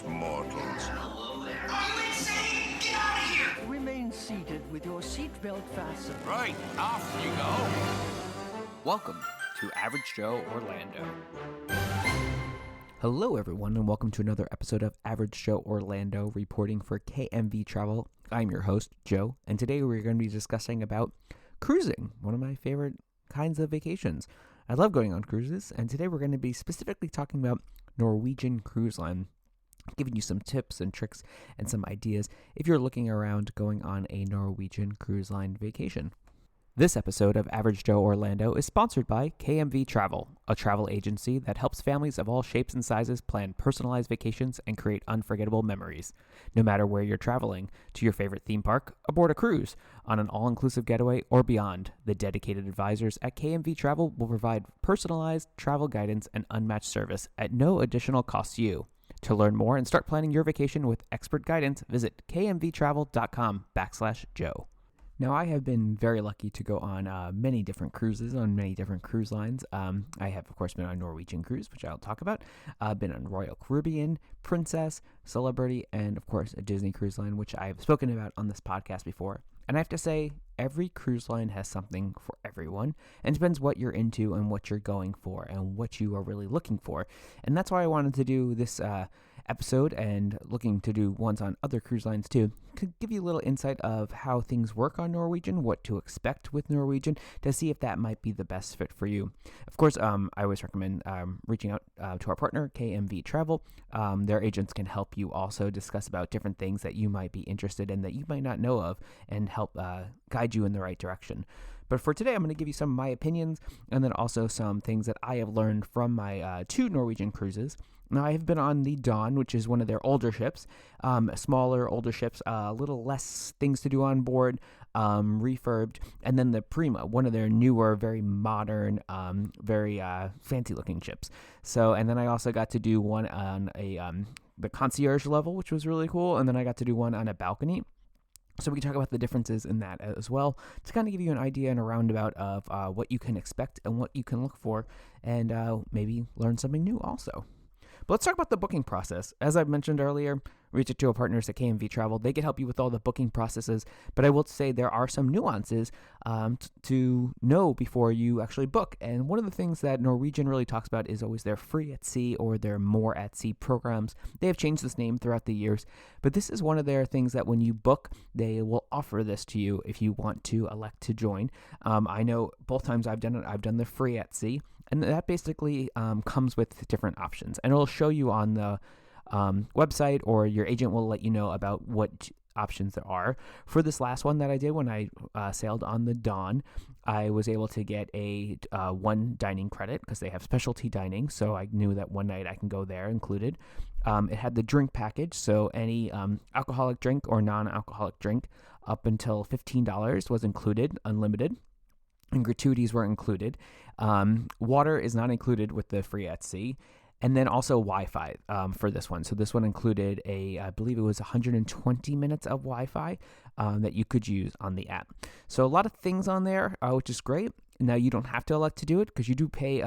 foolish mortals. Hello there. Are you insane? Get out of here! Remain seated with your seatbelt fastened. Right, off you go. Welcome to Average Joe Orlando. Hello, everyone, and welcome to another episode of Average Joe Orlando, reporting for KMV Travel. I'm your host, Joe, and today we're going to be discussing about cruising, one of my favorite kinds of vacations. I love going on cruises, and today we're going to be specifically talking about Norwegian Cruise Line, giving you some tips and tricks and some ideas if you're looking around going on a Norwegian Cruise Line vacation. This episode of Average Joe Orlando is sponsored by KMV Travel, a travel agency that helps families of all shapes and sizes plan personalized vacations and create unforgettable memories. No matter where you're traveling, to your favorite theme park, aboard a cruise, on an all-inclusive getaway, or beyond, the dedicated advisors at KMV Travel will provide personalized travel guidance and unmatched service at no additional cost to you. To learn more and start planning your vacation with expert guidance, visit kmvtravel.com/Joe. Now, I have been very lucky to go on many different cruises on many different cruise lines. I have, of course, been on Norwegian Cruise, which I'll talk about. I've been on Royal Caribbean, Princess, Celebrity, and, of course, a Disney Cruise Line, which I've spoken about on this podcast before. And I have to say, every cruise line has something for everyone, and it depends what you're into and what you're going for and what you are really looking for. And that's why I wanted to do this episode and looking to do ones on other cruise lines too, to give you a little insight of how things work on Norwegian, what to expect with Norwegian, to see if that might be the best fit for you. Of course, I always recommend reaching out to our partner, KMV Travel. Their agents can help you also discuss about different things that you might be interested in that you might not know of and help guide you in the right direction. But for today, I'm going to give you some of my opinions and then also some things that I have learned from my two Norwegian cruises. Now, I have been on the Dawn, which is one of their older ships, smaller, older ships, a little less things to do on board, refurbed, and then the Prima, one of their newer, very modern, very fancy-looking ships. So, and then I also got to do one on the concierge level, which was really cool, and then I got to do one on a balcony. So we can talk about the differences in that as well, to kind of give you an idea and a roundabout of what you can expect and what you can look for, and maybe learn something new also. But let's talk about the booking process. As I mentioned earlier, reach out to our partners at KMV Travel. They can help you with all the booking processes, but I will say there are some nuances to know before you actually book. And one of the things that Norwegian really talks about is always their free at sea or their more at sea programs. They have changed this name throughout the years, but this is one of their things that when you book, they will offer this to you if you want to elect to join. I know both times I've done it, I've done the free at sea, and that basically comes with different options. And it'll show you on the website, or your agent will let you know about what options there are. For this last one that I did when I sailed on the Dawn, I was able to get a one dining credit because they have specialty dining, so I knew that one night I can go there included. It had the drink package, so any alcoholic drink or non-alcoholic drink up until $15 was included, unlimited. And gratuities were included. Water is not included with the free at sea. And then also Wi-Fi for this one. So this one included I believe it was 120 minutes of Wi-Fi that you could use on the app. So a lot of things on there, which is great. Now you don't have to elect to do it because you do pay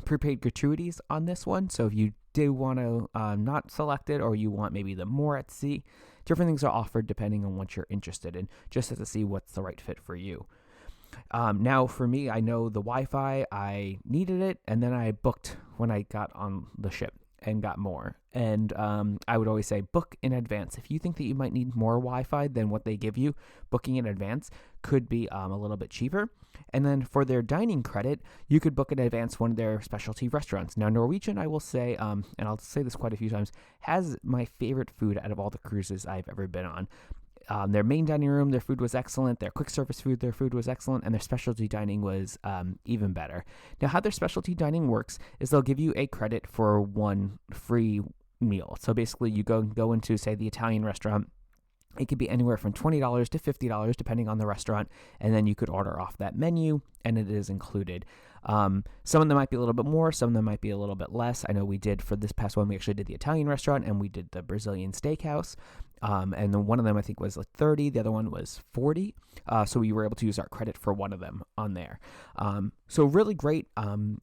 prepaid gratuities on this one. So if you do want to not select it, or you want maybe the more at sea, different things are offered depending on what you're interested in, just to see what's the right fit for you. Now, for me, I know the Wi-Fi, I needed it, and then I booked when I got on the ship and got more. And I would always say book in advance. If you think that you might need more Wi-Fi than what they give you, booking in advance could be a little bit cheaper. And then for their dining credit, you could book in advance one of their specialty restaurants. Now, Norwegian, I will say, and I'll say this quite a few times, has my favorite food out of all the cruises I've ever been on. Their main dining room, their food was excellent. Their quick service food, their food was excellent. And their specialty dining was even better. Now, how their specialty dining works is they'll give you a credit for one free meal. So basically, you go into, say, the Italian restaurant. It could be anywhere from $20 to $50, depending on the restaurant, and then you could order off that menu, and it is included. Some of them might be a little bit more, some of them might be a little bit less. I know we did, for this past one, we actually did the Italian restaurant, and we did the Brazilian steakhouse, and then one of them, I think, was like 30, the other one was 40, so we were able to use our credit for one of them on there. So really great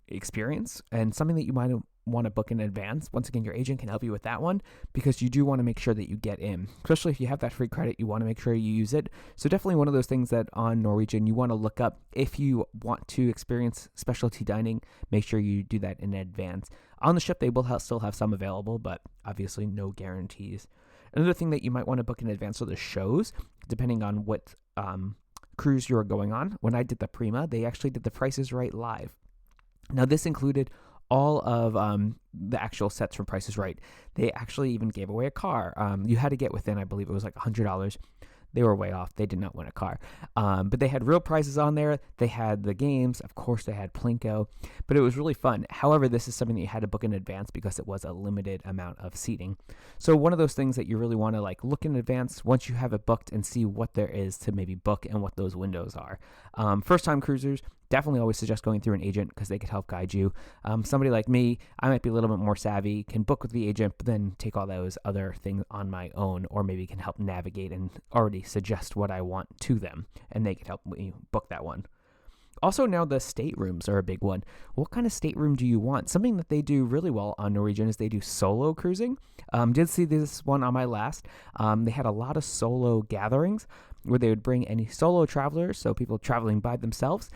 experience, and something that you might want to book in advance, once again, your agent can help you with that one, because you do want to make sure that you get in. Especially if you have that free credit, you want to make sure you use it. So definitely one of those things that on Norwegian you want to look up. If you want to experience specialty dining, make sure you do that in advance. On the ship, they will still have some available, but obviously no guarantees. Another thing that you might want to book in advance are the shows, depending on what cruise you're going on. When I did the Prima, they actually did the Price is Right live. Now, this included all of the actual sets from Price is Right. They actually even gave away a car. You had to get within, I believe it was like $100. They were way off. They did not win a car. But they had real prizes on there. They had the games. Of course, they had Plinko. But it was really fun. However, this is something that you had to book in advance because it was a limited amount of seating. So one of those things that you really want to like look in advance once you have it booked and see what there is to maybe book and what those windows are. First-time cruisers, definitely always suggest going through an agent because they could help guide you. Somebody like me, I might be a little bit more savvy, can book with the agent, but then take all those other things on my own, or maybe can help navigate and already suggest what I want to them, and they can help me book that one. Also, now the staterooms are a big one. What kind of stateroom do you want? Something that they do really well on Norwegian is they do solo cruising. Did see this one on my last. They had a lot of solo gatherings where they would bring any solo travelers, so people traveling by themselves,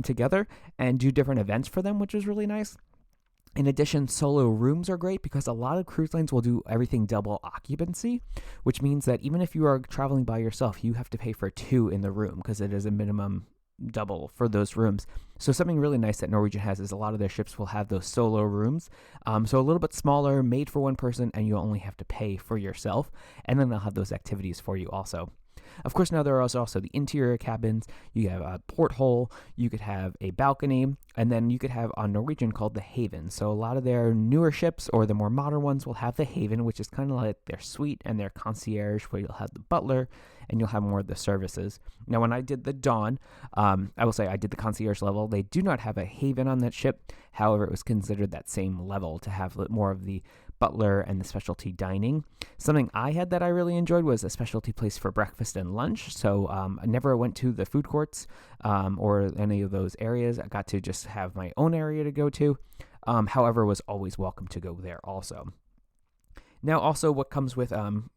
together and do different events for them, which was really nice. In addition, solo rooms are great because a lot of cruise lines will do everything double occupancy, which means that even if you are traveling by yourself, you have to pay for 2 in the room because it is a minimum double for those rooms. So something really nice that Norwegian has is a lot of their ships will have those solo rooms. So a little bit smaller, made for one person, and you only have to pay for yourself. And then they'll have those activities for you also. Of course, now there are also the interior cabins. You have a porthole, you could have a balcony, and then you could have on Norwegian called the Haven. So a lot of their newer ships or the more modern ones will have the Haven, which is kind of like their suite and their concierge, where you'll have the butler and you'll have more of the services. Now, when I did the Dawn, I will say I did the concierge level. They do not have a Haven on that ship. However, it was considered that same level to have more of the butler and the specialty dining. Something I had that I really enjoyed was a specialty place for breakfast and lunch. So I never went to the food courts or any of those areas. I got to just have my own area to go to. However, was always welcome to go there also. Now, also what comes with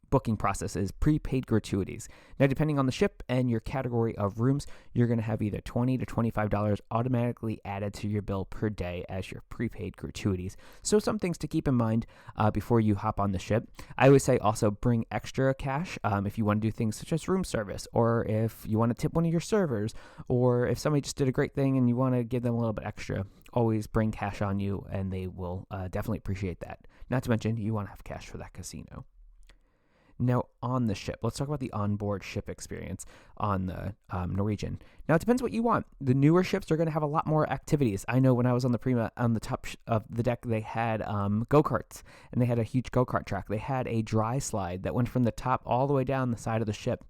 booking process is prepaid gratuities. Now, depending on the ship and your category of rooms, you're going to have either $20 to $25 automatically added to your bill per day as your prepaid gratuities. So some things to keep in mind before you hop on the ship. I always say also bring extra cash if you want to do things such as room service, or if you want to tip one of your servers, or if somebody just did a great thing and you want to give them a little bit extra. Always bring cash on you, and they will definitely appreciate that. Not to mention, you want to have cash for that casino. Now, on the ship, let's talk about the onboard ship experience on the Norwegian. Now, it depends what you want. The newer ships are going to have a lot more activities. I know when I was on the Prima, on the top of the deck, they had go-karts, and they had a huge go-kart track. They had a dry slide that went from the top all the way down the side of the ship.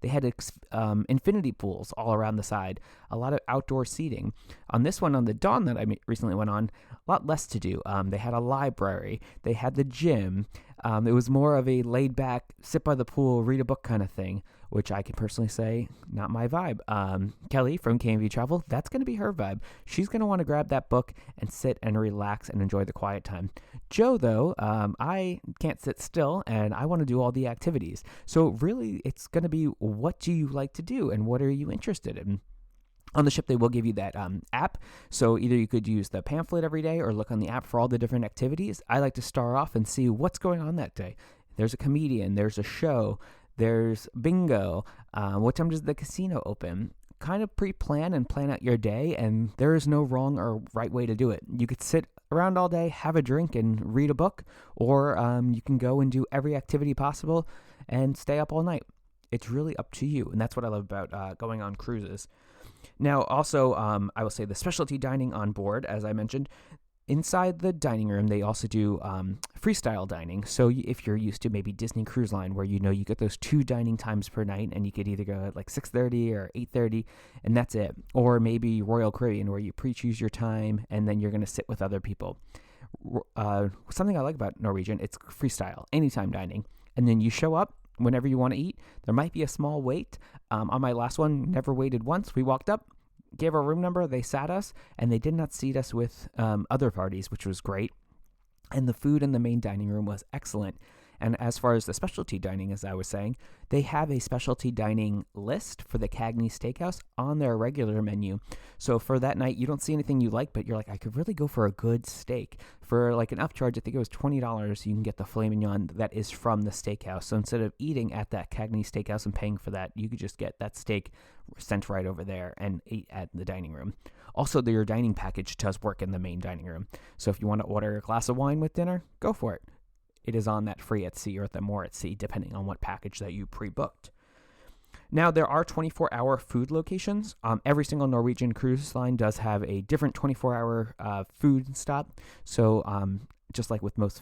They had infinity pools all around the side, a lot of outdoor seating. On this one, on the Dawn that I recently went on, a lot less to do. They had a library. They had the gym. It was more of a laid-back, sit by the pool, read a book kind of thing, which I can personally say, not my vibe. Kelly from KMV Travel, that's going to be her vibe. She's going to want to grab that book and sit and relax and enjoy the quiet time. Joe, though, I can't sit still, and I want to do all the activities. So really, it's going to be, what do you like to do, and what are you interested in? On the ship, they will give you that app, so either you could use the pamphlet every day or look on the app for all the different activities. I like to start off and see what's going on that day. There's a comedian, there's a show, there's bingo. What time does the casino open? Kind of pre-plan and plan out your day, and there is no wrong or right way to do it. You could sit around all day, have a drink, and read a book, or you can go and do every activity possible and stay up all night. It's really up to you, and that's what I love about going on cruises. Now, also, I will say the specialty dining on board, as I mentioned. Inside the dining room, they also do freestyle dining. So if you're used to maybe Disney Cruise Line, where you get those 2 dining times per night, and you could either go at like 6:30 or 8:30, and that's it. Or maybe Royal Caribbean, where you pre-choose your time, and then you're going to sit with other people. Something I like about Norwegian, it's freestyle, anytime dining. And then you show up whenever you want to eat. There might be a small wait. On my last one, never waited once. We walked up, gave our room number, they sat us, and they did not seat us with other parties, which was great. And the food in the main dining room was excellent. And as far as the specialty dining, as I was saying, they have a specialty dining list for the Cagney Steakhouse on their regular menu. So for that night, you don't see anything you like, but you're like, I could really go for a good steak. For like an upcharge, I think it was $20, you can get the filet mignon that is from the steakhouse. So instead of eating at that Cagney Steakhouse and paying for that, you could just get that steak sent right over there and eat at the dining room. Also, your dining package does work in the main dining room. So if you want to order a glass of wine with dinner, go for it. It is on that free at sea or the more at sea, depending on what package that you pre-booked. Now, there are 24-hour food locations. Every single Norwegian Cruise Line does have a different 24-hour food stop. So just like with most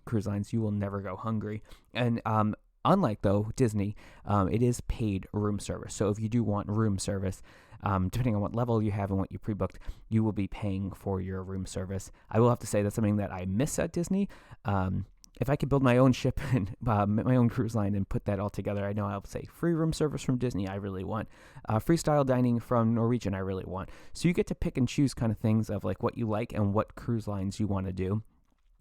cruise lines, you will never go hungry. And unlike, though, Disney, it is paid room service. So if you do want room service, depending on what level you have and what you pre-booked, you will be paying for your room service. I will have to say that's something that I miss at Disney. If I could build my own ship and my own cruise line and put that all together, I know I'll say free room service from Disney, I really want. Freestyle dining from Norwegian, I really want. So you get to pick and choose kind of things of like what you like and what cruise lines you want to do.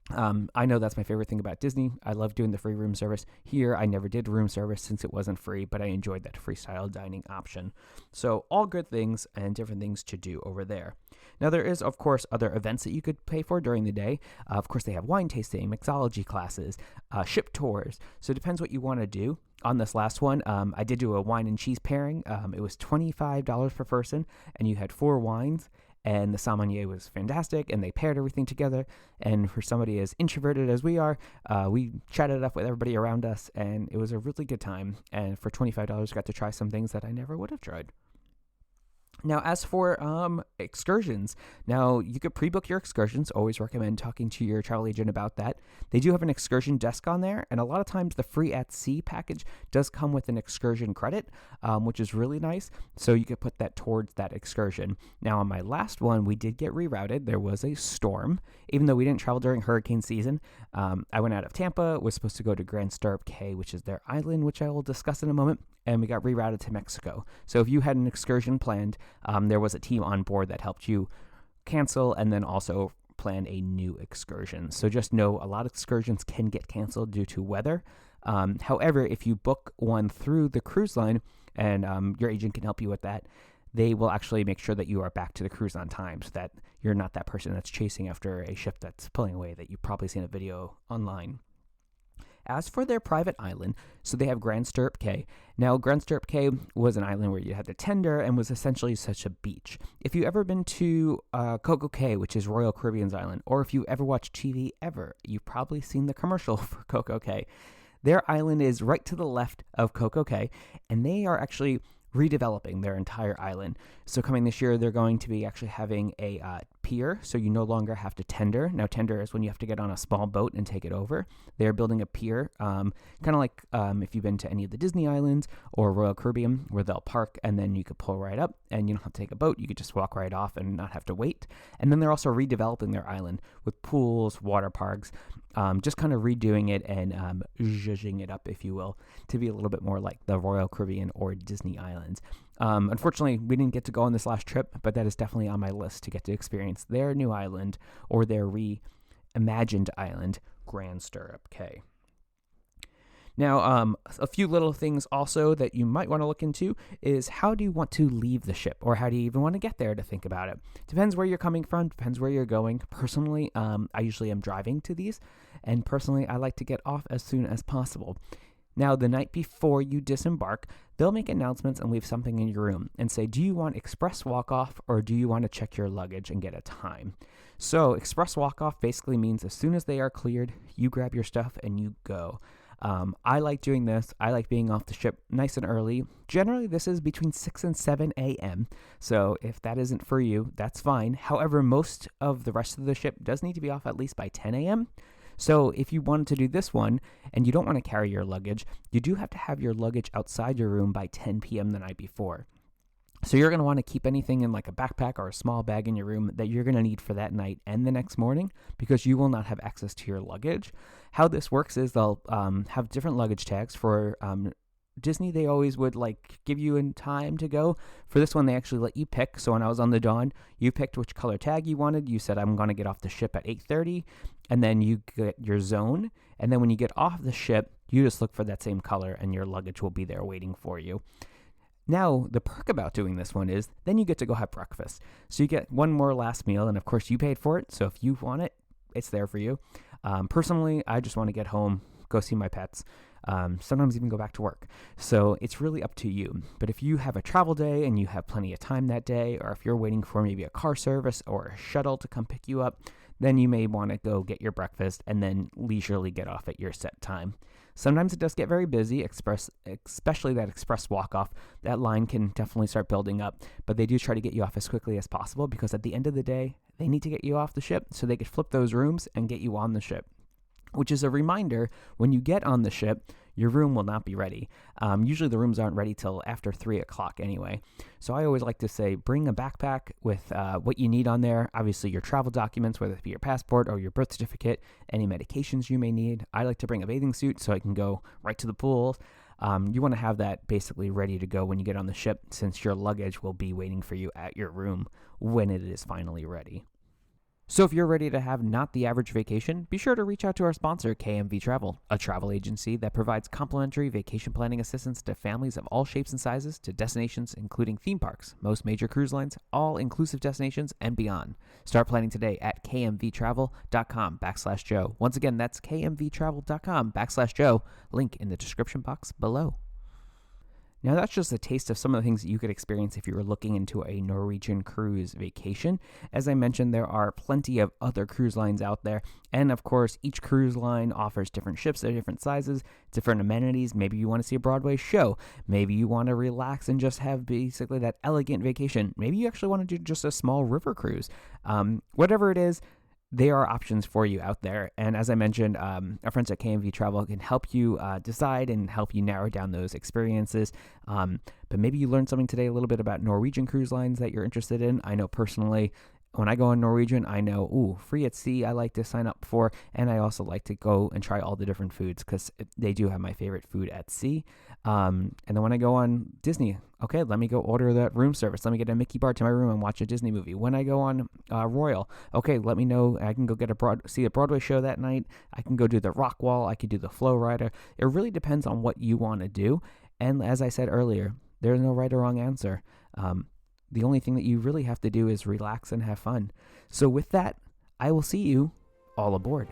I know that's my favorite thing about Disney. I love doing the free room service. Here, I never did room service since it wasn't free, but I enjoyed that freestyle dining option. So all good things and different things to do over there. Now, there is, of course, other events that you could pay for during the day. Of course, they have wine tasting, mixology classes, ship tours. So it depends what you want to do. On this last one, I did do a wine and cheese pairing. It was $25 per person, and you had 4 wines. And the sommelier was fantastic, and they paired everything together. And for somebody as introverted as we are, we chatted up with everybody around us, and it was a really good time. And for $25, got to try some things that I never would have tried. Now, as for excursions, now you could pre-book your excursions. Always recommend talking to your travel agent about that. They do have an excursion desk on there, and a lot of times the free at sea package does come with an excursion credit, which is really nice. So you could put that towards that excursion. Now, on my last one, we did get rerouted. There was a storm. Even though we didn't travel during hurricane season, I went out of Tampa, was supposed to go to Grand Stirrup Cay, which is their island, which I will discuss in a moment. And we got rerouted to Mexico. So if you had an excursion planned, there was a team on board that helped you cancel and then also plan a new excursion. So just know a lot of excursions can get canceled due to weather. However, if you book one through the cruise line and your agent can help you with that, they will actually make sure that you are back to the cruise on time so that you're not that person that's chasing after a ship that's pulling away that you've probably seen a video online. As for their private island, so they have Grand Stirrup Cay. Now, Grand Stirrup Cay was an island where you had to tender and was essentially such a beach. If you've ever been to Coco Cay, which is Royal Caribbean's island, or if you ever watched TV ever, you've probably seen the commercial for Coco Cay. Their island is right to the left of Coco Cay, and they are actually redeveloping their entire island. So coming this year, they're going to be actually having a pier, so you no longer have to tender. Now, tender is when you have to get on a small boat and take it over. They're building a pier, kind of like if you've been to any of the Disney islands or Royal Caribbean, where they'll park and then you could pull right up and you don't have to take a boat. You could just walk right off and not have to wait. And then they're also redeveloping their island with pools, water parks, just kind of redoing it and zhuzhing it up, if you will, to be a little bit more like the Royal Caribbean or Disney islands. Unfortunately, we didn't get to go on this last trip, but that is definitely on my list to get to experience their new island or their reimagined island, Grand Stirrup Cay. Now, a few little things also that you might want to look into is how do you want to leave the ship, or how do you even want to get there to think about it? Depends where you're coming from, depends where you're going. Personally, I usually am driving to these, and personally, I like to get off as soon as possible. Now, the night before you disembark, they'll make announcements and leave something in your room and say, do you want express walk-off or do you want to check your luggage and get a time? So express walk-off basically means as soon as they are cleared, you grab your stuff and you go. I like doing this. I like being off the ship nice and early. Generally, this is between 6 and 7 a.m. So if that isn't for you, that's fine. However, most of the rest of the ship does need to be off at least by 10 a.m. So if you wanted to do this one and you don't want to carry your luggage, you do have to have your luggage outside your room by 10 p.m. the night before. So you're going to want to keep anything in like a backpack or a small bag in your room that you're going to need for that night and the next morning, because you will not have access to your luggage. How this works is they'll have different luggage tags for Disney, they always would like give you in time to go. For this one, they actually let you pick. So when I was on the Dawn, you picked which color tag you wanted. You said, I'm going to get off the ship at 8:30, and then you get your zone. And then when you get off the ship, you just look for that same color, and your luggage will be there waiting for you. Now, the perk about doing this one is then you get to go have breakfast. So you get one more last meal, and of course you paid for it. So if you want it, it's there for you. Personally, I just want to get home, go see my pets, sometimes even go back to work. So it's really up to you. But if you have a travel day and you have plenty of time that day, or if you're waiting for maybe a car service or a shuttle to come pick you up, then you may want to go get your breakfast and then leisurely get off at your set time. Sometimes it does get very busy, especially that express walk-off. That line can definitely start building up, but they do try to get you off as quickly as possible because at the end of the day, they need to get you off the ship so they could flip those rooms and get you on the ship. Which is a reminder, when you get on the ship, your room will not be ready. Usually the rooms aren't ready till after 3 o'clock anyway. So I always like to say, bring a backpack with what you need on there. Obviously your travel documents, whether it be your passport or your birth certificate, any medications you may need. I like to bring a bathing suit so I can go right to the pool. You want to have that basically ready to go when you get on the ship, since your luggage will be waiting for you at your room when it is finally ready. So if you're ready to have not the average vacation, be sure to reach out to our sponsor, KMV Travel, a travel agency that provides complimentary vacation planning assistance to families of all shapes and sizes to destinations including theme parks, most major cruise lines, all-inclusive destinations, and beyond. Start planning today at kmvtravel.com/Joe. Once again, that's kmvtravel.com/Joe. Link in the description box below. Now, that's just a taste of some of the things that you could experience if you were looking into a Norwegian cruise vacation. As I mentioned, there are plenty of other cruise lines out there. And of course, each cruise line offers different ships at different sizes, different amenities. Maybe you want to see a Broadway show. Maybe you want to relax and just have basically that elegant vacation. Maybe you actually want to do just a small river cruise. Whatever it is, there are options for you out there. And as I mentioned, our friends at KMV Travel can help you decide and help you narrow down those experiences. But maybe you learned something today a little bit about Norwegian cruise lines that you're interested in. I know personally, when I go on Norwegian, I know, free at sea, I like to sign up for. And I also like to go and try all the different foods because they do have my favorite food at sea. And then when I go on Disney, okay, let me go order that room service. Let me get a Mickey bar to my room and watch a Disney movie. When I go on Royal, okay, let me know. I can go see a Broadway show that night. I can go do the rock wall. I could do the flow rider. It really depends on what you want to do. And as I said earlier, there's no right or wrong answer. The only thing that you really have to do is relax and have fun. So with that, I will see you all aboard.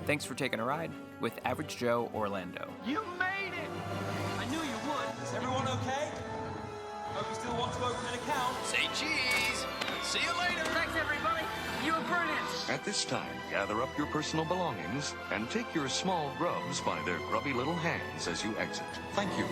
Thanks for taking a ride with Average Joe Orlando. You made it! I knew you would. Is everyone okay? Hope you still want to open an account. Say cheese! See you later! Thanks, everybody. You were brilliant. At this time, gather up your personal belongings and take your small grubs by their grubby little hands as you exit. Thank you.